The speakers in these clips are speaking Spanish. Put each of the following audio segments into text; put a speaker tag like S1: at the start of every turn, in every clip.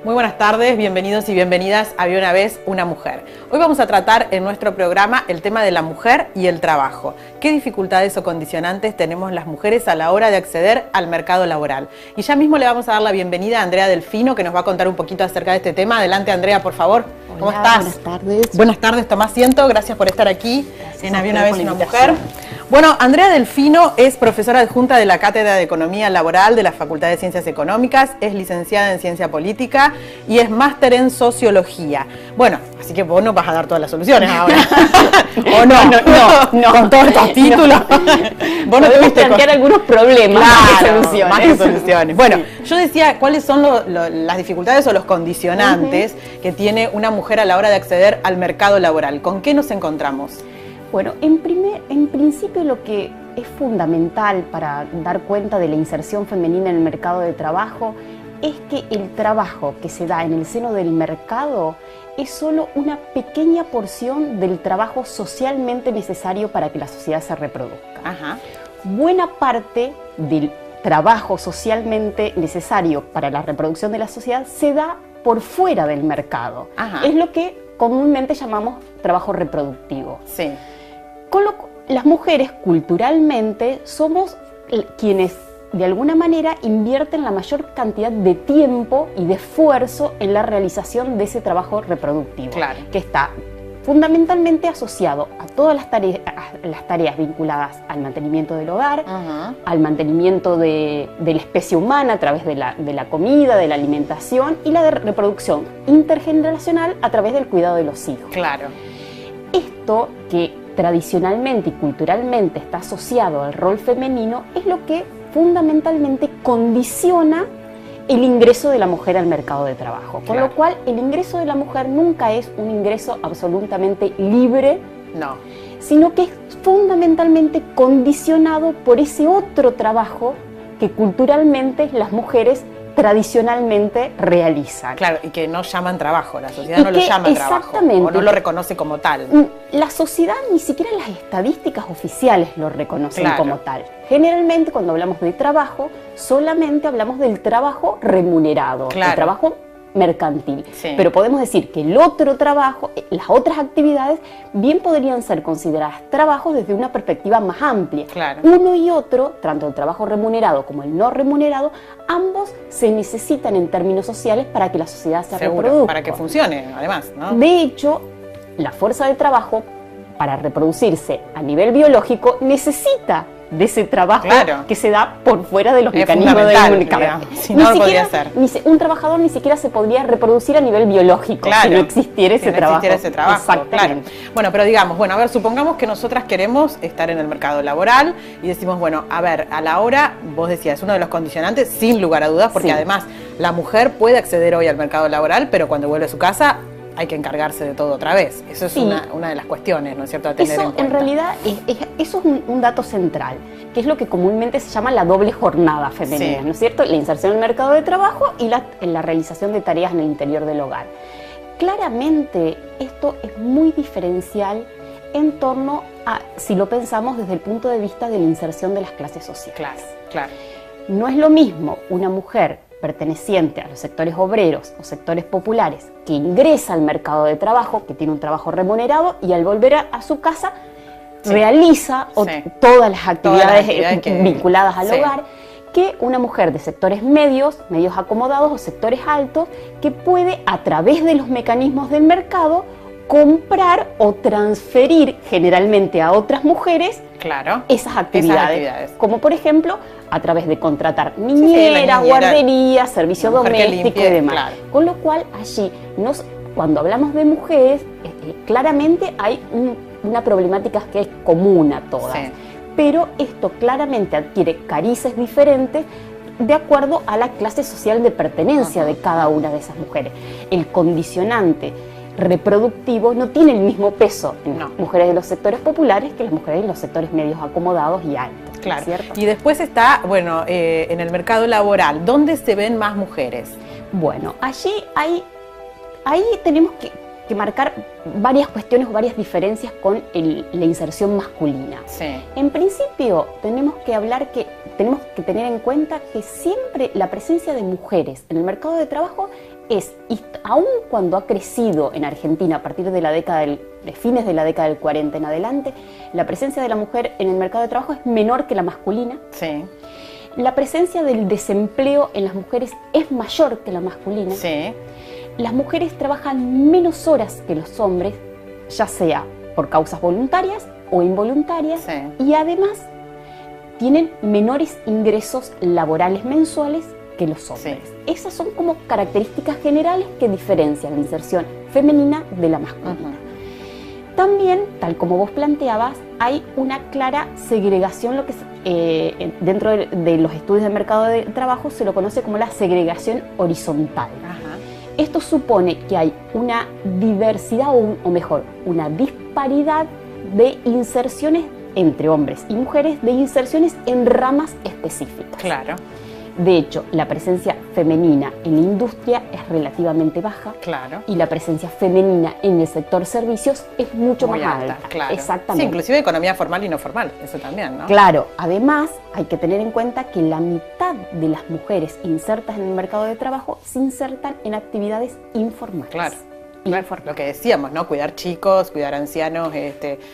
S1: Muy buenas tardes, bienvenidos y bienvenidas a Había una vez una mujer. Hoy vamos a tratar en nuestro programa el tema de la mujer y el trabajo. ¿Qué dificultades o condicionantes tenemos las mujeres a la hora de acceder al mercado laboral? Y ya mismo le vamos a dar la bienvenida a Andrea Delfino, que nos va a contar un poquito acerca de este tema. Adelante, Andrea, por favor.
S2: Hola,
S1: ¿Cómo estás?
S2: Buenas tardes.
S1: Buenas tardes, toma asiento. Gracias por estar aquí en Había una vez una mujer.
S2: invitación.
S1: Bueno, Andrea Delfino es profesora adjunta de la Cátedra de Economía Laboral de la Facultad de Ciencias Económicas, es licenciada en Ciencia Política y es máster en Sociología. Bueno, así que vos no vas a dar todas las soluciones ahora. ¿O no? Con todos estos títulos. Vos no
S2: Podemos
S1: tuviste
S2: plantear algunos problemas, más que soluciones.
S1: más que soluciones. Bueno, yo decía, ¿cuáles son las dificultades o los condicionantes que tiene una mujer a la hora de acceder al mercado laboral? ¿Con qué nos encontramos?
S2: Bueno, en principio lo que es fundamental para dar cuenta de la inserción femenina en el mercado de trabajo es que el trabajo que se da en el seno del mercado es solo una pequeña porción del trabajo socialmente necesario para que la sociedad se reproduzca.
S1: Ajá.
S2: Buena parte del trabajo socialmente necesario para la reproducción de la sociedad se da por fuera del mercado.
S1: Ajá.
S2: Es lo que comúnmente llamamos trabajo reproductivo.
S1: Sí.
S2: Las mujeres culturalmente somos quienes de alguna manera invierten la mayor cantidad de tiempo y de esfuerzo en la realización de ese trabajo reproductivo,
S1: Claro.
S2: que está fundamentalmente asociado a todas las tareas vinculadas al mantenimiento del hogar,
S1: Ajá.
S2: al mantenimiento de la especie humana a través de la comida, de la alimentación y la de reproducción intergeneracional a través del cuidado de los hijos.
S1: Claro.
S2: Esto que tradicionalmente y culturalmente está asociado al rol femenino es lo que fundamentalmente condiciona el ingreso de la mujer al mercado de trabajo. Con
S1: Claro.
S2: lo cual, el ingreso de la mujer nunca es un ingreso absolutamente libre,
S1: No.
S2: sino que es fundamentalmente condicionado por ese otro trabajo que culturalmente las mujeres tradicionalmente realizan.
S1: Claro, y que no llaman trabajo, la sociedad
S2: Y
S1: no lo
S2: que
S1: llama trabajo,
S2: exactamente,
S1: o no lo reconoce como tal.
S2: La sociedad, ni siquiera las estadísticas oficiales lo reconocen
S1: Claro.
S2: como tal. Generalmente, cuando hablamos de trabajo, solamente hablamos del trabajo remunerado,
S1: Claro.
S2: el trabajo mercantil.
S1: Sí.
S2: Pero podemos decir que el otro trabajo, las otras actividades, bien podrían ser consideradas trabajos desde una perspectiva más amplia.
S1: Claro.
S2: Uno y otro, tanto el trabajo remunerado como el no remunerado, ambos se necesitan en términos sociales para que la sociedad se
S1: Seguro,
S2: reproduzca.
S1: para que funcione, además, ¿no?
S2: De hecho, la fuerza de trabajo, para reproducirse a nivel biológico, necesita de ese trabajo
S1: Claro.
S2: que se da por fuera de los
S1: Es
S2: mecanismos de
S1: fundamental,
S2: comunicación.
S1: digamos, si no, no podría ser.
S2: Un trabajador ni siquiera se podría reproducir a nivel biológico
S1: Claro,
S2: si no existiera ese
S1: si no
S2: trabajo.
S1: existiera ese trabajo,
S2: Exactamente.
S1: claro. Bueno, pero digamos, bueno, a ver, supongamos que nosotras queremos estar en el mercado laboral y decimos, bueno, a ver, a la hora, vos decías, es uno de los condicionantes, sin lugar a dudas, porque
S2: Sí.
S1: además la mujer puede acceder hoy al mercado laboral, pero cuando vuelve a su casa hay que encargarse de todo otra vez. Eso es
S2: Sí.
S1: una de las cuestiones, ¿no es cierto?, a tener
S2: Eso
S1: en cuenta.
S2: en realidad eso es un dato central, que es lo que comúnmente se llama la doble jornada femenina,
S1: Sí.
S2: ¿no es cierto? La inserción en el mercado de trabajo y la realización de tareas en el interior del hogar. Claramente esto es muy diferencial en torno a, si lo pensamos desde el punto de vista de la inserción de las clases sociales.
S1: Claro, claro.
S2: No es lo mismo una mujer perteneciente a los sectores obreros o sectores populares que ingresa al mercado de trabajo, que tiene un trabajo remunerado y al volver a su casa
S1: Sí.
S2: realiza
S1: Sí.
S2: todas las actividades
S1: actividades que-
S2: vinculadas al
S1: sí.
S2: hogar, que una mujer de sectores medios acomodados o sectores altos, que puede a través de los mecanismos del mercado comprar o transferir generalmente a otras mujeres
S1: Claro.
S2: esas actividades,
S1: actividades.
S2: como por ejemplo a través de contratar
S1: la
S2: niñeras,
S1: niñera,
S2: guarderías, servicio
S1: la mujer que
S2: doméstico
S1: limpie,
S2: y demás.
S1: claro.
S2: Con lo cual allí, cuando hablamos de mujeres, claramente hay una problemática que es común a todas,
S1: Sí.
S2: pero esto claramente adquiere carices diferentes de acuerdo a la clase social de pertenencia de cada una de esas mujeres. El condicionante reproductivo no tiene el mismo peso en las mujeres de los sectores populares que las mujeres de los sectores medios acomodados y altos.
S1: Claro.
S2: ¿Cierto?
S1: Y después está, bueno, en el mercado laboral, ¿dónde se ven más mujeres?
S2: Bueno, allí ahí tenemos que marcar varias cuestiones o varias diferencias con la inserción masculina.
S1: Sí.
S2: En principio, tenemos que tener en cuenta que siempre la presencia de mujeres en el mercado de trabajo aun cuando ha crecido en Argentina a partir de de fines de la década del 40 en adelante, la presencia de la mujer en el mercado de trabajo es menor que la masculina.
S1: Sí.
S2: La presencia del desempleo en las mujeres es mayor que la masculina.
S1: Sí.
S2: Las mujeres trabajan menos horas que los hombres, ya sea por causas voluntarias o involuntarias,
S1: Sí.
S2: y además tienen menores ingresos laborales mensuales que los hombres.
S1: Sí.
S2: Esas son como características generales que diferencian la inserción femenina de la masculina. También, tal como vos planteabas, hay una clara segregación, lo que dentro de los estudios de mercado de trabajo se lo conoce como la segregación horizontal.
S1: Ajá.
S2: Esto supone que hay una diversidad, o mejor, una disparidad de inserciones entre hombres y mujeres, de inserciones en ramas específicas.
S1: Claro.
S2: De hecho, la presencia femenina en la industria es relativamente baja.
S1: Claro.
S2: Y la presencia femenina en el sector servicios es mucho
S1: Muy
S2: más
S1: alta,
S2: alta.
S1: claro.
S2: Exactamente.
S1: Sí, inclusive economía formal y no formal, eso también, ¿no?
S2: Claro, además hay que tener en cuenta que la mitad de las mujeres insertas en el mercado de trabajo se insertan en actividades informales.
S1: Claro. Lo que decíamos, ¿no? Cuidar chicos, cuidar ancianos.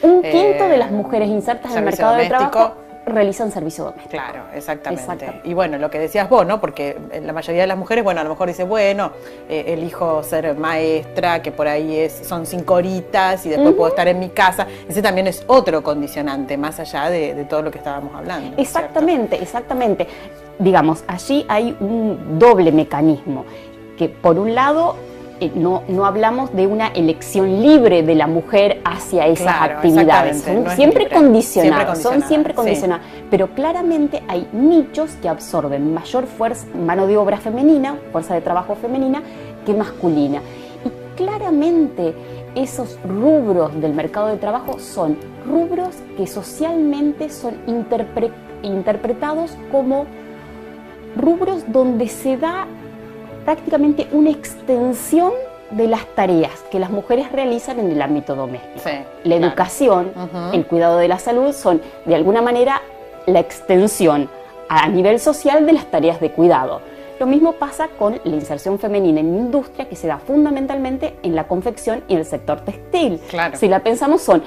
S2: Un quinto de las mujeres insertas en el mercado de
S1: doméstico.
S2: trabajo realizan servicio doméstico.
S1: Claro, exactamente.
S2: Exactamente.
S1: Y bueno, lo que decías vos, ¿no? Porque la mayoría de las mujeres, bueno, a lo mejor dice, bueno, elijo ser maestra, que por ahí son 5 horitas y después puedo estar en mi casa. Ese también es otro condicionante, más allá de todo lo que estábamos hablando.
S2: Exactamente, exactamente. Digamos, allí hay un doble mecanismo, que por un lado no hablamos de una elección libre de la mujer hacia esas actividades, son siempre condicionadas, pero claramente hay nichos que absorben mayor mano de obra femenina, fuerza de trabajo femenina, que masculina. Y claramente esos rubros del mercado de trabajo son rubros que socialmente son interpretados como rubros donde se da prácticamente una extensión de las tareas que las mujeres realizan en el ámbito doméstico.
S1: Sí,
S2: la educación, el cuidado de la salud son de alguna manera la extensión a nivel social de las tareas de cuidado. Lo mismo pasa con la inserción femenina en la industria, que se da fundamentalmente en la confección y en el sector textil.
S1: Claro.
S2: Si la pensamos, son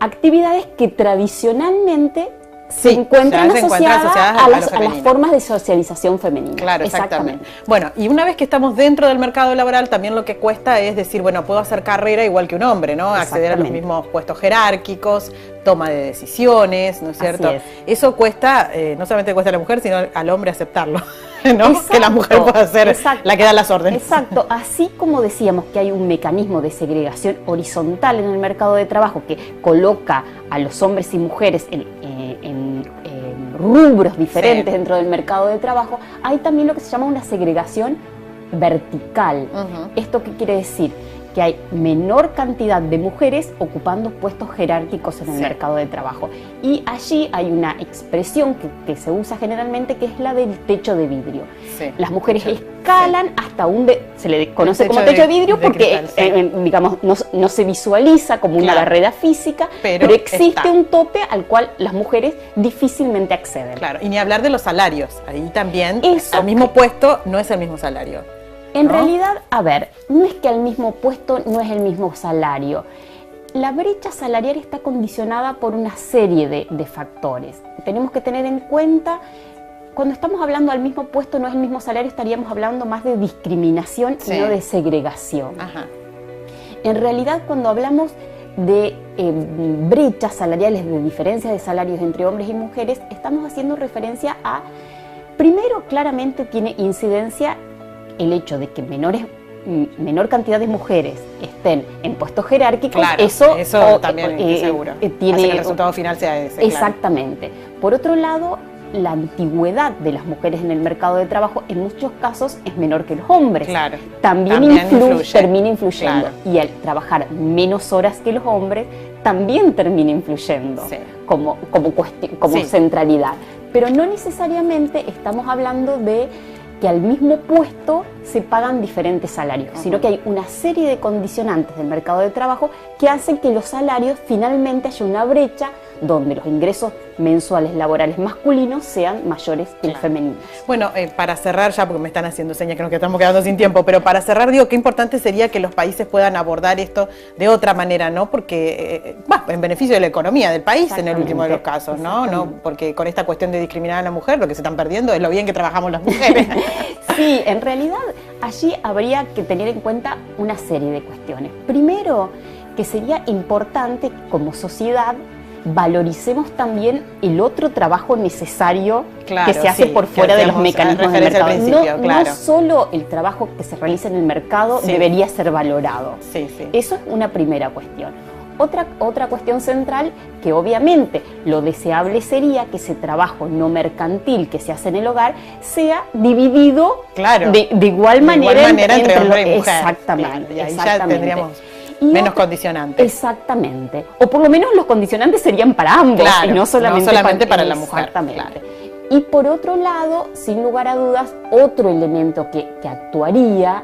S2: actividades que tradicionalmente se encuentran asociadas a las formas de socialización femenina.
S1: Claro, exactamente. Bueno, y una vez que estamos dentro del mercado laboral, también lo que cuesta es decir, bueno, puedo hacer carrera igual que un hombre, ¿no? Acceder a los mismos puestos jerárquicos, toma de decisiones, ¿no es cierto?
S2: Así es.
S1: Eso cuesta, no solamente cuesta a la mujer, sino al hombre aceptarlo, ¿no? Exacto, que la mujer pueda ser la que da las órdenes.
S2: Exacto, así como decíamos que hay un mecanismo de segregación horizontal en el mercado de trabajo que coloca a los hombres y mujeres en rubros diferentes dentro del mercado de trabajo, hay también lo que se llama una segregación vertical. ¿Esto qué quiere decir? Que hay menor cantidad de mujeres ocupando puestos jerárquicos en el mercado de trabajo. Y allí hay una expresión que se usa generalmente, que es la del techo de vidrio. Las mujeres escalan hasta se le conoce como techo de vidrio porque, digamos, no se visualiza como una barrera física, pero existe un tope al cual las mujeres difícilmente acceden.
S1: Claro, y ni hablar de los salarios. Ahí también, al mismo puesto no es el mismo salario.
S2: En realidad, a ver, no es que al mismo puesto no es el mismo salario. La brecha salarial está condicionada por una serie de factores. Tenemos que tener en cuenta, cuando estamos hablando al mismo puesto no es el mismo salario, estaríamos hablando más de discriminación y no de segregación. En realidad, cuando hablamos de brechas salariales, de diferencias de salarios entre hombres y mujeres, estamos haciendo referencia a, primero, claramente tiene incidencia el hecho de que menor cantidad de mujeres estén en puestos jerárquicos,
S1: eso también seguro
S2: tiene,
S1: hace que el resultado final sea ese.
S2: Exactamente. Claro. Por otro lado, la antigüedad de las mujeres en el mercado de trabajo en muchos casos es menor que los hombres.
S1: Claro.
S2: También termina influyendo. Claro. Y al trabajar menos horas que los hombres, también termina influyendo como centralidad. Pero no necesariamente estamos hablando de que al mismo puesto se pagan diferentes salarios, sino que hay una serie de condicionantes del mercado de trabajo que hacen que los salarios finalmente haya una brecha donde los ingresos mensuales laborales masculinos sean mayores que los femeninos.
S1: Bueno, para cerrar ya, porque me están haciendo señas que nos estamos quedando sin tiempo, pero para cerrar digo, qué importante sería que los países puedan abordar esto de otra manera, ¿no? Porque, en beneficio de la economía del país en el último de los casos, ¿no? Porque con esta cuestión de discriminar a la mujer, lo que se están perdiendo es lo bien que trabajamos las mujeres.
S2: Sí, en realidad allí habría que tener en cuenta una serie de cuestiones. Primero, que sería importante como sociedad valoricemos también el otro trabajo necesario que se hace por fuera de los mecanismos del mercado. No solo el trabajo que se realiza en el mercado debería ser valorado. Eso es una primera cuestión. Otra cuestión central, que obviamente lo deseable sería que ese trabajo no mercantil que se hace en el hogar sea dividido de igual manera entre hombre y mujer. Exactamente.
S1: Y ahí ya tendríamos menos condicionantes.
S2: Exactamente. O por lo menos los condicionantes serían para ambos, y no solamente
S1: para la mujer.
S2: Exactamente. Y por otro lado, sin lugar a dudas, otro elemento que actuaría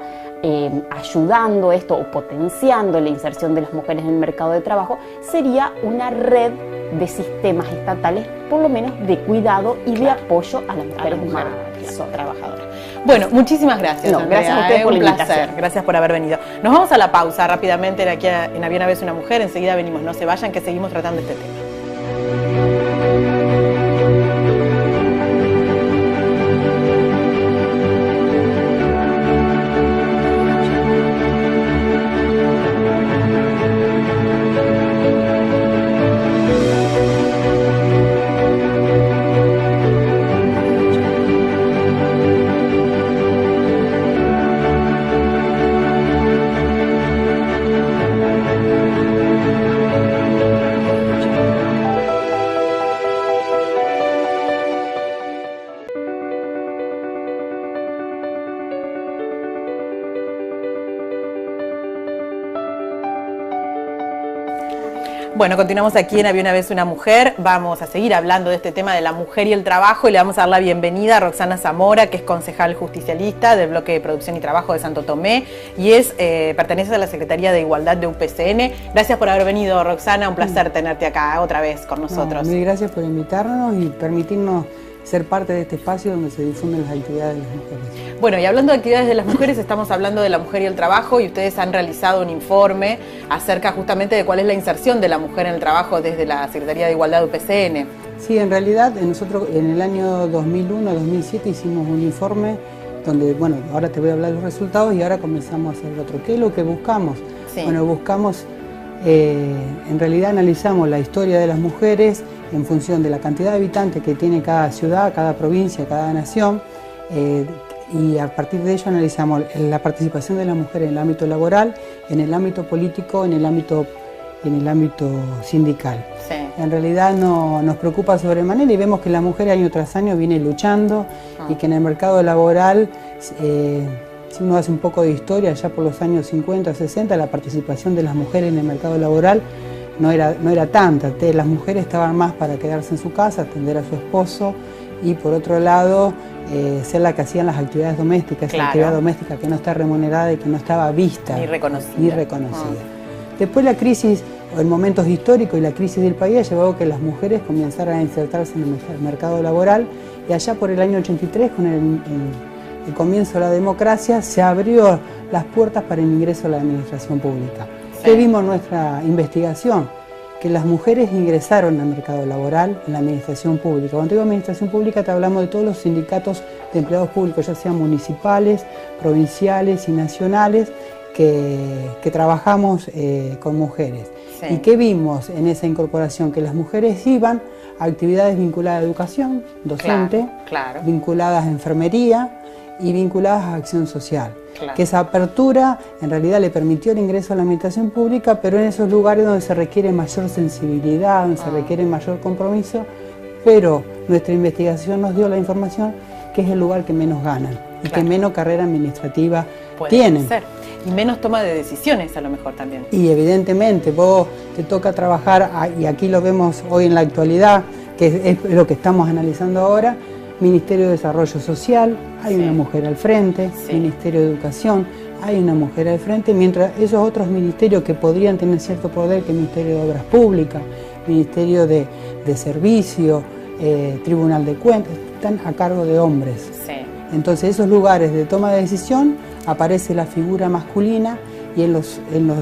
S2: ayudando esto o potenciando la inserción de las mujeres en el mercado de trabajo sería una red de sistemas estatales, por lo menos de cuidado y de apoyo a las mujeres
S1: trabajadoras. Bueno, muchísimas gracias.
S2: Gracias a ustedes por la invitación.
S1: Placer. Gracias por haber venido. Nos vamos a la pausa rápidamente aquí en Había una vez una mujer. Enseguida venimos. No se vayan, que seguimos tratando este tema. Bueno, continuamos aquí en Había una vez una mujer. Vamos a seguir hablando de este tema de la mujer y el trabajo y le vamos a dar la bienvenida a Roxana Zamora, que es concejal justicialista del Bloque de Producción y Trabajo de Santo Tomé y pertenece a la Secretaría de Igualdad de UPCN. Gracias por haber venido, Roxana. Un placer tenerte acá otra vez con nosotros.
S3: Mil gracias por invitarnos y permitirnos ser parte de este espacio donde se difunden las actividades de las mujeres.
S1: Bueno, y hablando de actividades de las mujeres, estamos hablando de la mujer y el trabajo, y ustedes han realizado un informe acerca justamente de cuál es la inserción de la mujer en el trabajo desde la Secretaría de Igualdad de UPCN.
S3: Sí, en realidad nosotros en el año 2001-2007 hicimos un informe donde, bueno, ahora te voy a hablar de los resultados y ahora comenzamos a hacer otro. ¿Qué es lo que buscamos? Sí. Bueno, buscamos, en realidad analizamos la historia de las mujeres en función de la cantidad de habitantes que tiene cada ciudad, cada provincia, cada nación, y a partir de ello analizamos la participación de las mujeres en el ámbito laboral, en el ámbito político, en el ámbito sindical. Sí. En realidad nos preocupa sobremanera y vemos que la mujer año tras año viene luchando y que en el mercado laboral, si uno hace un poco de historia, ya por los años 50, 60, la participación de las mujeres en el mercado laboral no era tanta. Las mujeres estaban más para quedarse en su casa, atender a su esposo y por otro lado ser la que hacían las actividades domésticas, la actividad doméstica que no está remunerada y que no estaba vista
S1: ni reconocida.
S3: Después la crisis, en momentos históricos y la crisis del país ha llevado a que las mujeres comenzaran a insertarse en el mercado laboral y allá por el año 83 con el comienzo de la democracia se abrió las puertas para el ingreso a la administración pública. ¿Qué vimos en nuestra investigación? Que las mujeres ingresaron al mercado laboral en la administración pública. Cuando digo administración pública te hablamos de todos los sindicatos de empleados públicos, ya sean municipales, provinciales y nacionales, que trabajamos con mujeres. Sí. ¿Y qué vimos en esa incorporación? Que las mujeres iban a actividades vinculadas a educación, docente, vinculadas a enfermería y vinculadas a acción social. Que esa apertura en realidad le permitió el ingreso a la administración pública, pero en esos lugares donde se requiere mayor sensibilidad, donde se requiere mayor compromiso, pero nuestra investigación nos dio la información que es el lugar que menos ganan y que menos carrera administrativa tienen.
S1: Y menos toma de decisiones a lo mejor también.
S3: Y evidentemente vos te toca trabajar, y aquí lo vemos hoy en la actualidad, que es lo que estamos analizando ahora, Ministerio de Desarrollo Social, hay
S1: Sí.
S3: una mujer al frente,
S1: Sí.
S3: Ministerio de Educación, hay una mujer al frente, mientras esos otros ministerios que podrían tener cierto poder, que el Ministerio de Obras Públicas, Ministerio de Servicio, Tribunal de Cuentas, están a cargo de hombres.
S1: Sí.
S3: Entonces esos lugares de toma de decisión aparece la figura masculina, y en los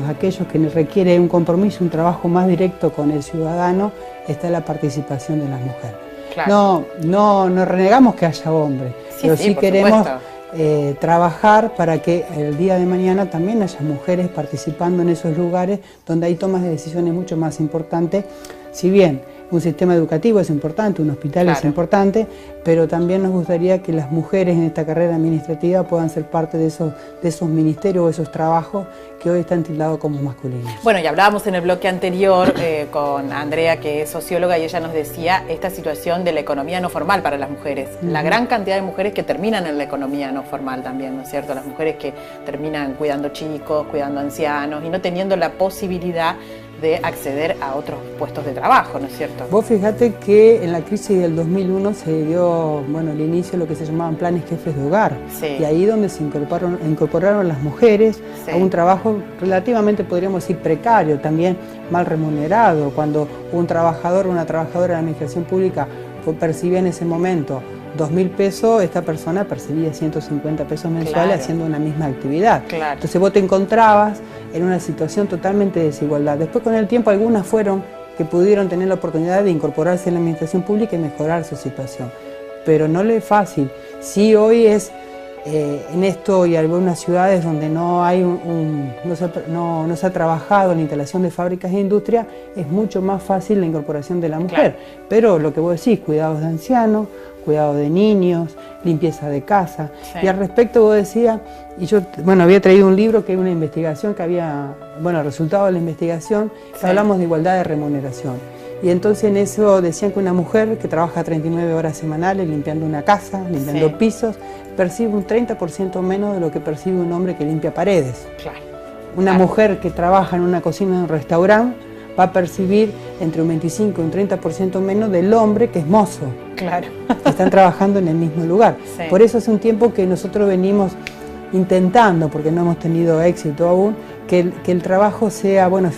S3: aquellos que requiere un compromiso, un trabajo más directo con el ciudadano, está la participación de las mujeres.
S1: Claro.
S3: No renegamos que haya hombres,
S1: Sí,
S3: pero
S1: sí,
S3: sí
S1: por
S3: queremos
S1: supuesto.
S3: trabajar para que el día de mañana también haya mujeres participando en esos lugares donde hay tomas de decisiones mucho más importantes. Si bien un sistema educativo es importante, un hospital es
S1: Claro.
S3: importante, pero también nos gustaría que las mujeres en esta carrera administrativa puedan ser parte de esos ministerios o esos trabajos que hoy están tildados como masculinos.
S1: Bueno, y hablábamos en el bloque anterior con Andrea, que es socióloga, y ella nos decía esta situación de la economía no formal para las mujeres. La gran cantidad de mujeres que terminan en la economía no formal también, ¿no es cierto? Las mujeres que terminan cuidando chicos, cuidando ancianos y no teniendo la posibilidad de acceder a otros puestos de trabajo, ¿no es cierto?
S3: Vos fijate que en la crisis del 2001 se dio, bueno, el inicio de lo que se llamaban planes jefes de hogar.
S1: Sí.
S3: Y ahí donde se incorporaron las mujeres
S1: Sí.
S3: a un trabajo relativamente, podríamos decir, precario, también mal remunerado. Cuando un trabajador o una trabajadora de la administración pública percibía en ese momento 2.000 pesos, esta persona percibía 150 pesos mensuales
S1: Claro.
S3: haciendo una misma actividad.
S1: Claro.
S3: Entonces vos te encontrabas en una situación totalmente de desigualdad. Después con el tiempo algunas fueron que pudieron tener la oportunidad de incorporarse en la administración pública y mejorar su situación. Pero no le es fácil. Sí, hoy es en esto y algunas ciudades donde no hay no se ha trabajado en la instalación de fábricas e industrias, es mucho más fácil la incorporación de la mujer.
S1: Claro.
S3: Pero lo que vos decís, cuidados de ancianos, cuidado de niños, limpieza de casa.
S1: Sí.
S3: Y al respecto vos decías, y yo, bueno, había traído un libro que es una investigación que había, bueno, resultado de la investigación, que
S1: Sí.
S3: hablamos de igualdad de remuneración. Y entonces en eso decían que una mujer que trabaja 39 horas semanales limpiando una casa, limpiando
S1: Sí.
S3: pisos, percibe un 30% menos de lo que percibe un hombre que limpia paredes.
S1: Claro.
S3: Una
S1: Claro.
S3: mujer que trabaja en una cocina de un restaurante va a percibir entre un 25 y un 30% menos del hombre que es mozo,
S1: Claro.
S3: que están trabajando en el mismo lugar.
S1: Sí.
S3: Por eso hace un tiempo que nosotros venimos intentando, porque no hemos tenido éxito aún, que el trabajo sea, bueno,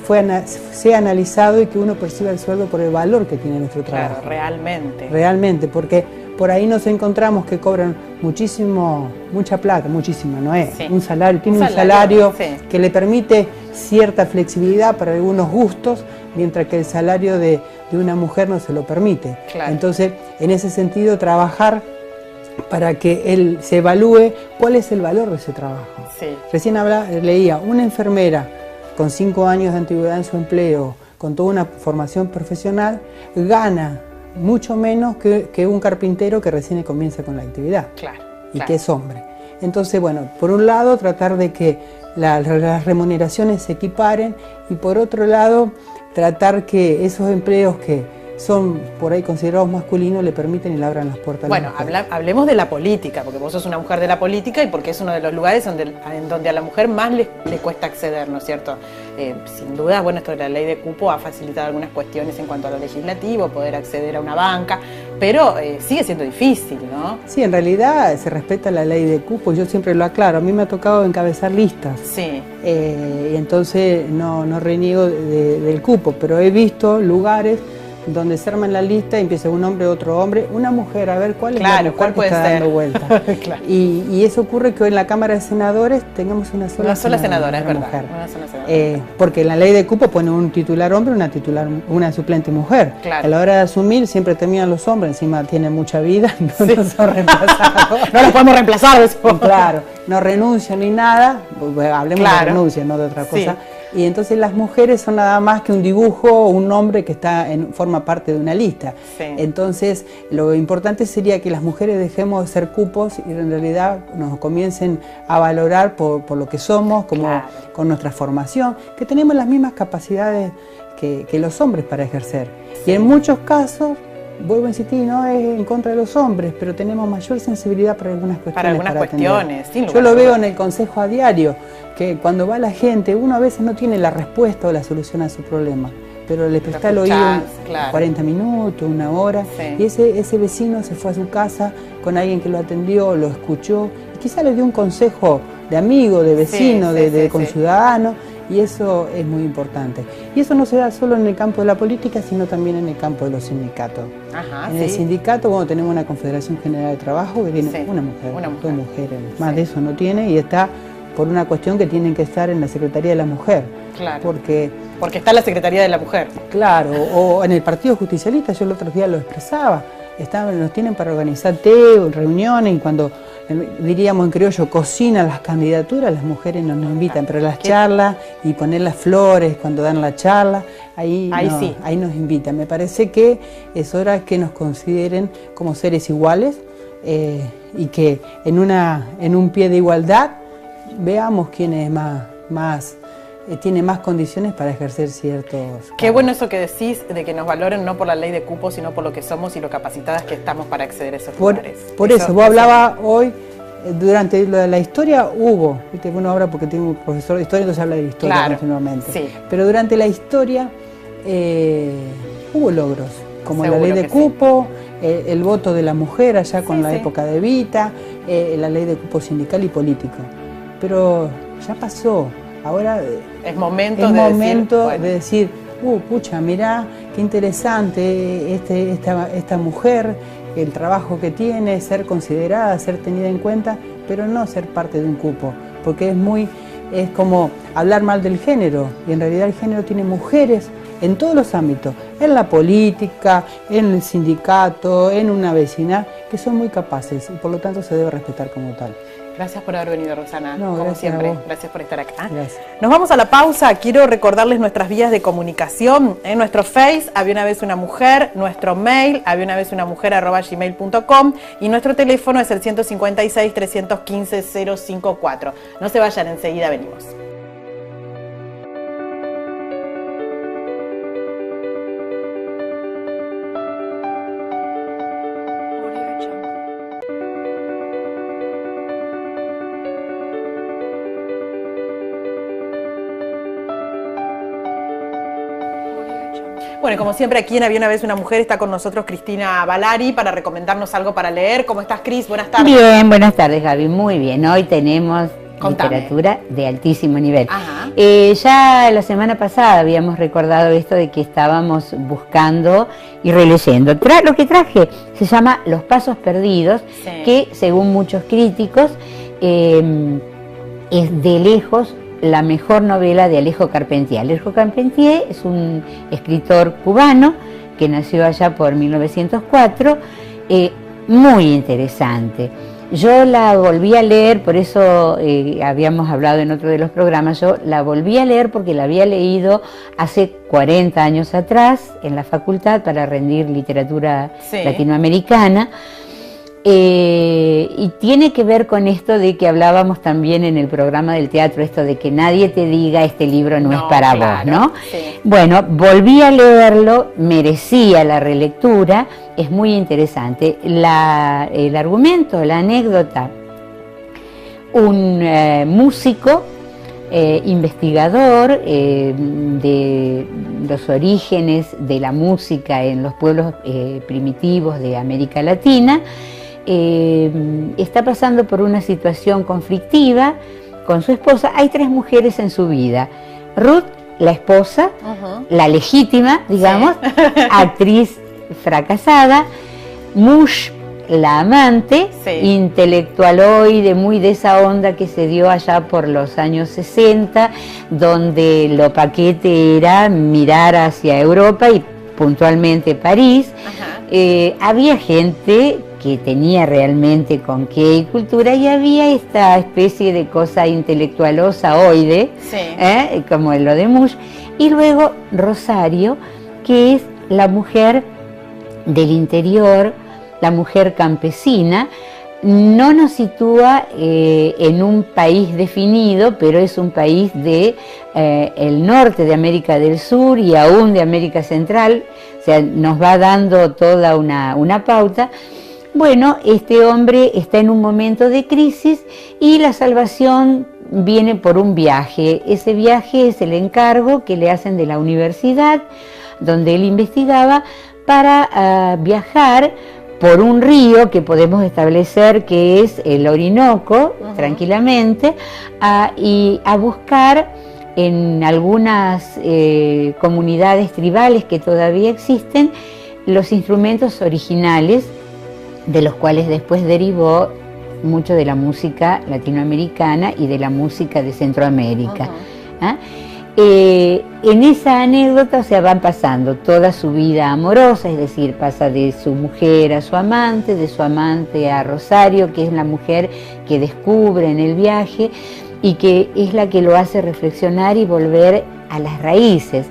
S3: sea analizado y que uno perciba el sueldo por el valor que tiene nuestro trabajo.
S1: Claro, realmente.
S3: Realmente, porque por ahí nos encontramos que cobran mucha plata, muchísima, ¿no es?
S1: Sí.
S3: Un salario, tiene
S1: Un
S3: un
S1: salario,
S3: salario
S1: sí.
S3: que le permite cierta flexibilidad para algunos gustos, mientras que el salario de una mujer no se lo permite.
S1: Claro.
S3: Entonces, en ese sentido, trabajar para que él se evalúe cuál es el valor de ese trabajo.
S1: Sí.
S3: Recién leía, una enfermera con 5 años de antigüedad en su empleo, con toda una formación profesional, gana mucho menos que un carpintero que recién comienza con la actividad
S1: Claro.
S3: y
S1: claro.
S3: que es hombre. Entonces, bueno, por un lado tratar de que las remuneraciones se equiparen y por otro lado tratar que esos empleos que son por ahí considerados masculinos le permiten y le abran las puertas.
S1: Bueno,
S3: a las mujeres.
S1: hablemos de la política, porque vos sos una mujer de la política y porque es uno de los lugares en donde a la mujer más le cuesta acceder, ¿no es cierto? Sin duda, bueno, esto de la ley de cupo ha facilitado algunas cuestiones en cuanto a lo legislativo, poder acceder a una banca, pero sigue siendo difícil, ¿no?
S3: Sí, en realidad se respeta la ley de cupo, yo siempre lo aclaro, a mí me ha tocado encabezar listas.
S1: Sí,
S3: Y entonces no reniego del cupo, pero he visto lugares donde se arman la lista y empieza un hombre, otro hombre, una mujer, a ver cuál es la
S1: claro,
S3: mujer
S1: ¿cuál
S3: que
S1: puede
S3: está
S1: ser?
S3: dando vuelta.
S1: Claro.
S3: Y eso ocurre que hoy en la Cámara de Senadores tengamos una sola
S1: senadora, es verdad.
S3: mujer.
S1: Una sola senadora.
S3: Porque la ley de cupo pone un titular hombre, una suplente mujer.
S1: Claro.
S3: A la hora de asumir siempre terminan los hombres, encima tienen mucha vida, no son reemplazados.
S1: No los podemos reemplazar, eso.
S3: Claro, no renuncian ni nada, hablemos
S1: Claro.
S3: de renuncia, no de otra
S1: Sí.
S3: cosa. Y entonces las mujeres son nada más que un dibujo o un nombre que forma parte de una lista.
S1: Sí.
S3: Entonces lo importante sería que las mujeres dejemos de ser cupos y en realidad nos comiencen a valorar por lo que somos, como
S1: Claro.
S3: con nuestra formación, que tenemos las mismas capacidades que los hombres para ejercer.
S1: Sí.
S3: Y en muchos casos, vuelvo a insistir, no es en contra de los hombres, pero tenemos mayor sensibilidad para algunas cuestiones.
S1: Para algunas
S3: atender.
S1: cuestiones, sin
S3: Yo
S1: lugar a
S3: lo veo
S1: dudas.
S3: en el consejo a diario, que cuando va la gente, uno a veces no tiene la respuesta o la solución a su problema, pero le prestás el oído 40 minutos, una hora, y ese vecino se fue a su casa con alguien que lo atendió, lo escuchó, y quizá le dio un consejo de amigo, de vecino, de conciudadano, y eso es muy importante. Y eso no se da solo en el campo de la política, sino también en el campo de los sindicatos. En el sindicato, bueno, tenemos una Confederación General de Trabajo que tiene una mujer, dos mujeres, más de eso no tiene, y está por una cuestión que tienen que estar en la Secretaría de la Mujer.
S1: Claro.
S3: Porque
S1: está la Secretaría de la Mujer.
S3: Claro, o en el Partido Justicialista, yo el otro día lo expresaba, nos tienen para organizar reuniones, y cuando, diríamos en criollo, cocinan las candidaturas, las mujeres no nos invitan, pero las charlas y poner las flores cuando dan la charla, ahí nos invitan. Me parece que es hora que nos consideren como seres iguales, y que en un pie de igualdad veamos quién es tiene más condiciones para ejercer ciertos...
S1: Qué bueno eso que decís, de que nos valoren no por la ley de cupo, sino por lo que somos y lo capacitadas que estamos para acceder a esos lugares.
S3: Por eso, vos hablabas hoy, durante la historia hubo, ¿viste? Uno habla porque tengo un profesor de historia, entonces habla de historia continuamente. Pero durante la historia hubo logros, como la ley de cupo, el voto de la mujer allá con la época de Evita, la ley de cupo sindical y político. Pero ya pasó. Ahora
S1: es momento
S3: de decir, pucha, mirá, qué interesante esta mujer, el trabajo que tiene, ser considerada, ser tenida en cuenta, pero no ser parte de un cupo, porque es como hablar mal del género, y en realidad el género tiene mujeres en todos los ámbitos, en la política, en el sindicato, en una vecinal, que son muy capaces, y por lo tanto se debe respetar como tal.
S1: Gracias por haber venido, Rosana,
S3: no,
S1: como siempre. Gracias por estar acá.
S3: Gracias.
S1: Nos vamos a la pausa. Quiero recordarles nuestras vías de comunicación. En nuestro Face, Había una vez una mujer, nuestro mail, habiaunavezunamujer@gmail.com, y nuestro teléfono es el 156-315-054. No se vayan, enseguida venimos. Bueno, y como siempre aquí en Había una vez una mujer está con nosotros Cristina Valari para recomendarnos algo para leer. ¿Cómo estás, Cris? Buenas tardes.
S4: Bien, buenas tardes, Gaby. Muy bien. Hoy tenemos literatura de altísimo nivel. Ya la semana pasada habíamos recordado esto de que estábamos buscando y releyendo. Lo que traje se llama Los Pasos Perdidos, que según muchos críticos es de lejos la mejor novela de Alejo Carpentier. Alejo Carpentier es un escritor cubano que nació allá por 1904, muy interesante. Yo la volví a leer, por eso habíamos hablado en otro de los programas, yo la volví a leer porque la había leído hace 40 años atrás en la facultad para rendir literatura latinoamericana. Y tiene que ver con esto de que hablábamos también en el programa del teatro, esto de que nadie te diga este libro no es para vos, ¿no? Bueno, volví a leerlo, merecía la relectura, es muy interesante. El argumento, la anécdota, un músico, investigador de los orígenes de la música en los pueblos primitivos de América Latina, está pasando por una situación conflictiva con su esposa. Hay 3 mujeres en su vida: Ruth, la esposa, la legítima, digamos, actriz fracasada; Mush, la amante, intelectualoide, muy de esa onda que se dio allá por los años 60, donde lo paquete era mirar hacia Europa y puntualmente París. Había gente que tenía realmente con qué y cultura, y había esta especie de cosa intelectualosa-oide, como lo de Mush. Y luego Rosario, que es la mujer del interior, la mujer campesina. No nos sitúa en un país definido, pero es un país de el norte de América del Sur y aún de América Central, o sea, nos va dando toda una pauta. Bueno, este hombre está en un momento de crisis y la salvación viene por un viaje. Ese viaje es el encargo que le hacen de la universidad donde él investigaba para viajar por un río que podemos establecer que es el Orinoco, tranquilamente, y a buscar en algunas comunidades tribales que todavía existen los instrumentos originales, de los cuales después derivó mucho de la música latinoamericana y de la música de Centroamérica. En esa anécdota, o sea, van pasando toda su vida amorosa, es decir, pasa de su mujer a su amante a Rosario, que es la mujer que descubre en el viaje y que es la que lo hace reflexionar y volver a las raíces.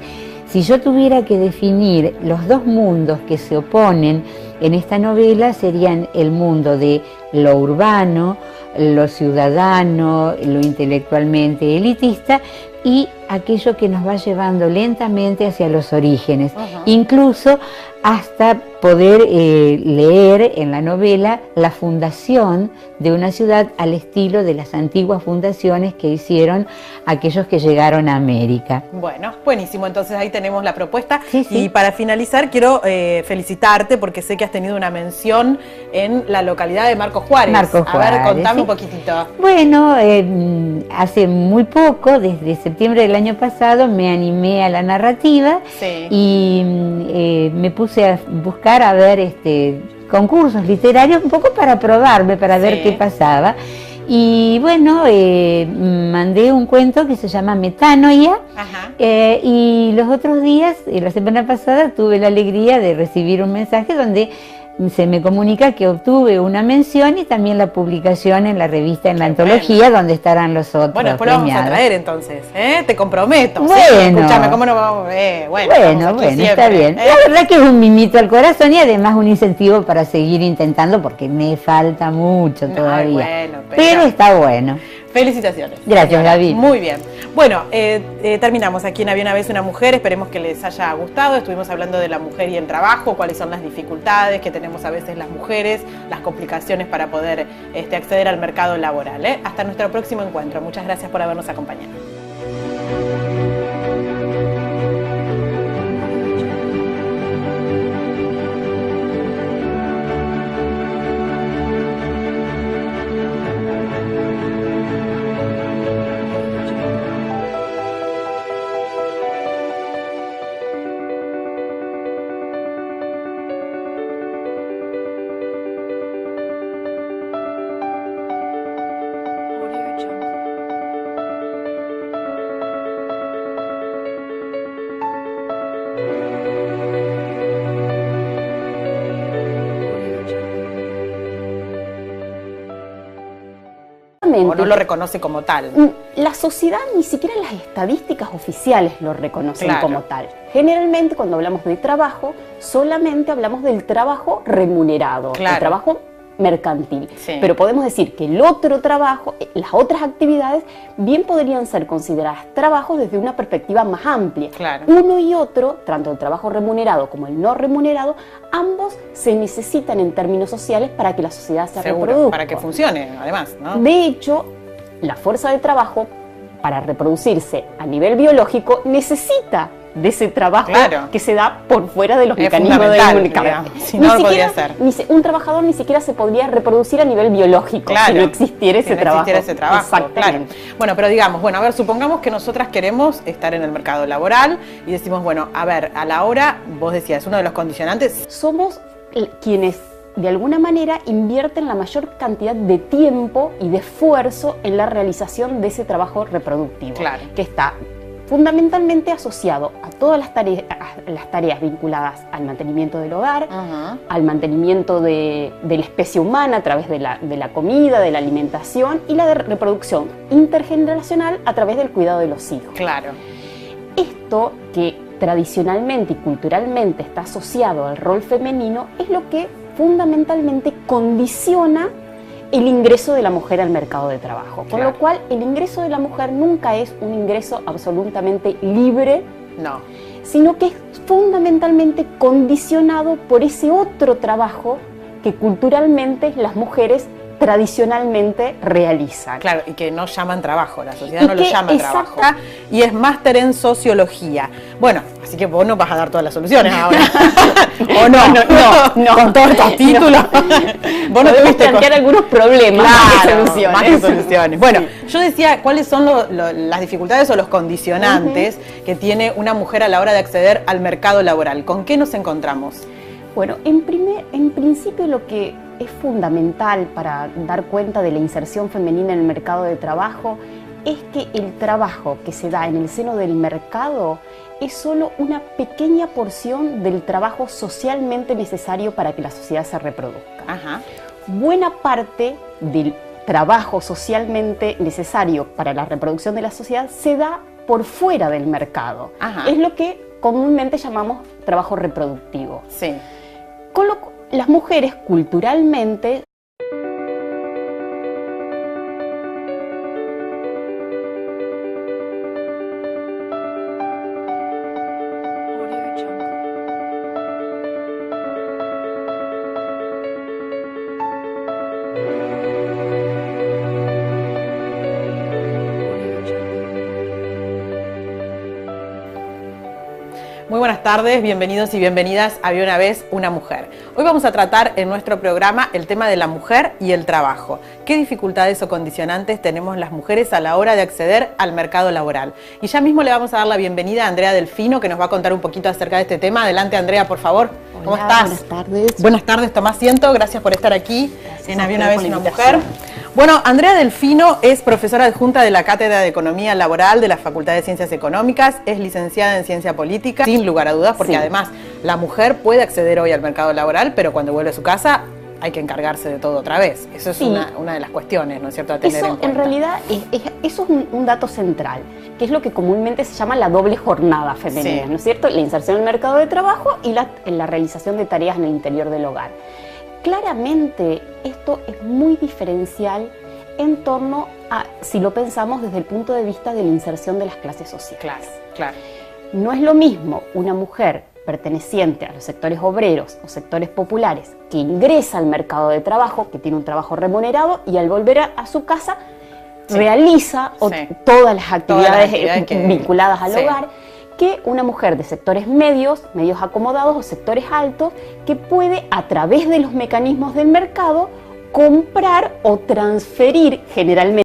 S4: Si yo tuviera que definir los dos mundos que se oponen en esta novela, serían el mundo de lo urbano, lo ciudadano, lo intelectualmente elitista, y aquello que nos va llevando lentamente hacia los orígenes, incluso hasta poder leer en la novela la fundación de una ciudad al estilo de las antiguas fundaciones que hicieron aquellos que llegaron a América.
S1: Bueno, buenísimo, entonces ahí tenemos la propuesta.
S4: Sí.
S1: Y para finalizar quiero felicitarte porque sé que has tenido una mención en la localidad de Marcos Juárez. A ver, contame un poquitito.
S4: Bueno, hace muy poco, desde septiembre del año pasado, me animé a la narrativa y me puse a buscar a ver concursos literarios un poco para probarme, para ver qué pasaba. Y bueno, mandé un cuento que se llama Metanoia, y los otros días, la semana pasada, tuve la alegría de recibir un mensaje donde se me comunica que obtuve una mención y también la publicación en la revista, en la antología, donde estarán los otros.
S1: Bueno, después lo vamos a traer entonces, te comprometo.
S4: Bueno,
S1: escúchame, ¿cómo no vamos?
S4: Bueno, está bien. La verdad que es un mimito al corazón y además un incentivo para seguir intentando porque me falta mucho todavía. Pero está bueno.
S1: Felicitaciones.
S4: Gracias, Gaby.
S1: Muy bien. Bueno, terminamos aquí en Había una vez una mujer. Esperemos que les haya gustado. Estuvimos hablando de la mujer y el trabajo, cuáles son las dificultades que tenemos a veces las mujeres, las complicaciones para poder acceder al mercado laboral. Hasta nuestro próximo encuentro. Muchas gracias por habernos acompañado. O no lo reconoce como tal.
S2: La sociedad, ni siquiera las estadísticas oficiales lo reconocen como tal. Generalmente cuando hablamos de trabajo, solamente hablamos del trabajo remunerado, el trabajo mercantil. Pero podemos decir que el otro trabajo, las otras actividades, bien podrían ser consideradas trabajos desde una perspectiva más amplia. Uno y otro, tanto el trabajo remunerado como el no remunerado, ambos se necesitan en términos sociales para que la sociedad se reproduzca.
S1: Para que funcione, además, ¿no?
S2: De hecho, la fuerza de trabajo, para reproducirse a nivel biológico, necesita de ese trabajo que se da por fuera de los mecanismos de comunicación.
S1: Si no, podría ser.
S2: Un trabajador ni siquiera se podría reproducir a nivel biológico si no existiera ese trabajo.
S1: Exactamente. Bueno, pero digamos, a ver, supongamos que nosotras queremos estar en el mercado laboral y decimos, bueno, a ver, a la hora, vos decías, uno de los condicionantes.
S2: Somos quienes de alguna manera invierten la mayor cantidad de tiempo y de esfuerzo en la realización de ese trabajo reproductivo, que está fundamentalmente asociado a todas las tareas vinculadas al mantenimiento del hogar, al mantenimiento de la especie humana a través de la comida, de la alimentación, y la de reproducción intergeneracional a través del cuidado de los hijos. Esto, que tradicionalmente y culturalmente está asociado al rol femenino, es lo que fundamentalmente condiciona el ingreso de la mujer al mercado de trabajo. Con lo cual, el ingreso de la mujer nunca es un ingreso absolutamente libre, sino que es fundamentalmente condicionado por ese otro trabajo que culturalmente las mujeres tradicionalmente realizan.
S1: Claro, y que no llaman trabajo, la sociedad no lo llama trabajo. Y es máster en sociología. Bueno, así que vos no vas a dar todas las soluciones ahora. ¿O no? Con todos estos títulos. Vos no tuviste
S2: plantear algunos problemas,
S1: claro, más que soluciones. Bueno, yo decía, ¿cuáles son las dificultades o los condicionantes que tiene una mujer a la hora de acceder al mercado laboral? ¿Con qué nos encontramos?
S2: Bueno, en principio lo que es fundamental para dar cuenta de la inserción femenina en el mercado de trabajo es que el trabajo que se da en el seno del mercado es solo una pequeña porción del trabajo socialmente necesario para que la sociedad se reproduzca.
S1: Ajá.
S2: Buena parte del trabajo socialmente necesario para la reproducción de la sociedad se da por fuera del mercado.
S1: Ajá.
S2: Es lo que comúnmente llamamos trabajo reproductivo.
S1: Sí.
S2: Con lo cual, las mujeres culturalmente
S1: Muy buenas tardes, bienvenidos y bienvenidas a Había una vez una mujer. Hoy vamos a tratar en nuestro programa el tema de la mujer y el trabajo. ¿Qué dificultades o condicionantes tenemos las mujeres a la hora de acceder al mercado laboral? Y ya mismo le vamos a dar la bienvenida a Andrea Delfino, que nos va a contar un poquito acerca de este tema. Adelante, Andrea, por favor.
S2: Hola,
S1: ¿Cómo estás?
S2: buenas tardes.
S1: Buenas tardes, toma asiento. Gracias por estar aquí en Había una vez una mujer.
S2: invitación.
S1: Bueno, Andrea Delfino es profesora adjunta de la Cátedra de Economía Laboral de la Facultad de Ciencias Económicas, es licenciada en Ciencia Política, sin lugar a dudas, porque
S2: Sí.
S1: además la mujer puede acceder hoy al mercado laboral, pero cuando vuelve a su casa hay que encargarse de todo otra vez. Eso es
S2: Sí.
S1: una de las cuestiones, ¿no es cierto?, a tener
S2: Eso
S1: en cuenta.
S2: en realidad eso es un dato central, que es lo que comúnmente se llama la doble jornada femenina,
S1: Sí.
S2: ¿no es cierto? La inserción en el mercado de trabajo y la realización de tareas en el interior del hogar. Claramente esto es muy diferencial en torno a, si lo pensamos desde el punto de vista de la inserción de las clases sociales.
S1: Claro, claro.
S2: No es lo mismo una mujer perteneciente a los sectores obreros o sectores populares que ingresa al mercado de trabajo, que tiene un trabajo remunerado y al volver a su casa
S1: Sí.
S2: realiza
S1: Sí.
S2: todas las actividades
S1: que-
S2: vinculadas al
S1: sí.
S2: hogar, que una mujer de sectores medios acomodados o sectores altos, que puede a través de los mecanismos del mercado comprar o transferir generalmente